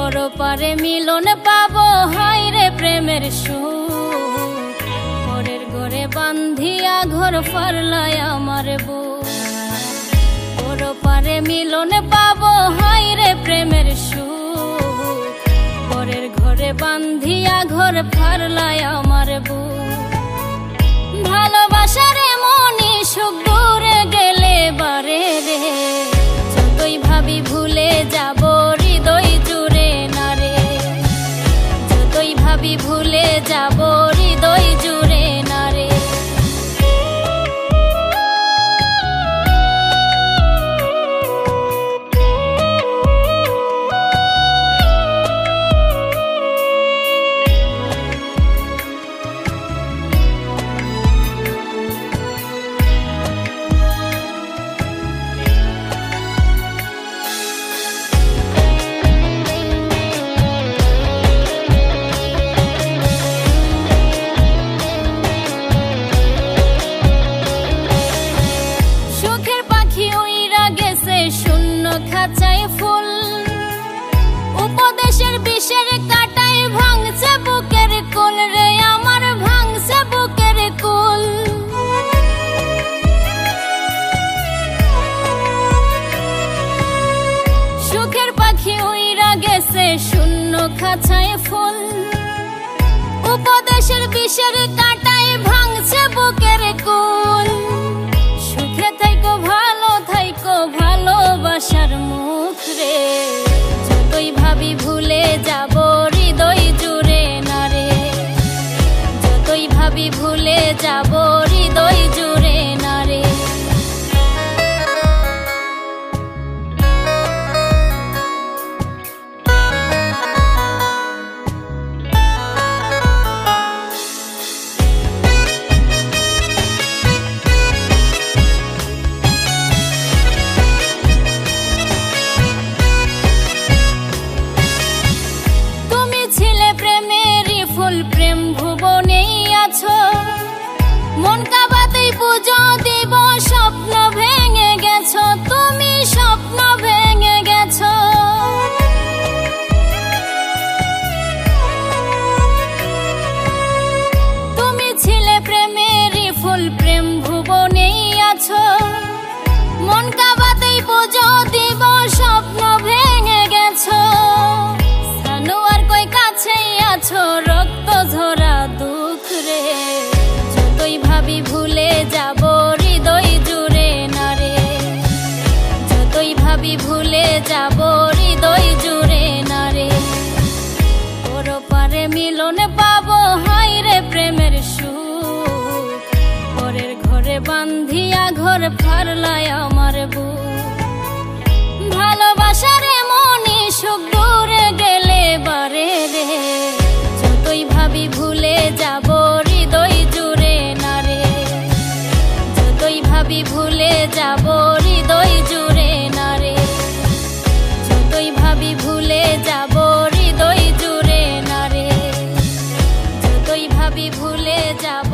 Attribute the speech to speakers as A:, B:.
A: পরপারে মিলন পাবো হায় রে প্রেমের সুখ। পরের ঘরে বান্ধিয়া ঘর ফারলায় আমার বুক। পরপারে মিলন পাবো হায় রে প্রেমের সুখ। পরের ঘরে বান্ধিয়া ঘর ফারলায় আমার বুক। ভালোবাসার মনি সুখ দূরে গেলে বারে রে, যতই ভাবি ভুলে যাব হৃদয় জুড়ে না রে। যতই ভাবি ভুলে যাব হৃদয় জুড়ে না রে। শূন্য খাঁচায় ফুল উপদেশের বিষের কাটায় ভাঙছে বুকের কুল রে, আমার ভাঙছে বুকের কুল। সুখের পাখি উইরা গেছে শূন্য খাঁচায় ফুল উপদেশের বিষের কাটায় ভাঙছে বুকের কুল। সুখে থাইকো ভালো থাইকো ভালোবাসার মুখ রে, যতই ভাবি ভুলে যাব হৃদয় জুড়ে না রে। যতই ভাবি ভুলে যাব হৃদয় জুড়ে না রে। প্রেম ভুবনেই আছো, মন কাবাতেই পুজো দিব, স্বপ্ন ভেঙে গেছো তুমি, স্বপ্ন ভেঙে গেছো। তুমি ছিলে প্রেমেরই ফুল প্রেম ভুবনেই আছো, মন কাবাতেই পুজো দিব, স্বপ্ন ভেঙে গেছো। সানুয়ার কই কাছেই আছো রক্ত ঝরা দুঃখ রে, যতই ভাবি ভুলে যাব হৃদয় জুড়ে না রে। যতই ভাবি ভুলে যাব হৃদয় জুড়ে না রে। পরপারে মিলন পাবো হায় রে প্রেমের সুখ। পরের ঘরে বান্ধিয়া ঘর ফারলায় আমার বুক। ভালোবাসার মনি সুখ দূরে গেলে বারে রে, যতই ভাবি ভুলে যাব হৃদয় জুড়ে না রে। যতই ভাবি ভুলে যাব হৃদয় জুড়ে না রে। যতই ভাবি ভুলে যাব হৃদয় জুড়ে না রে। যতই ভাবি ভুলে যাব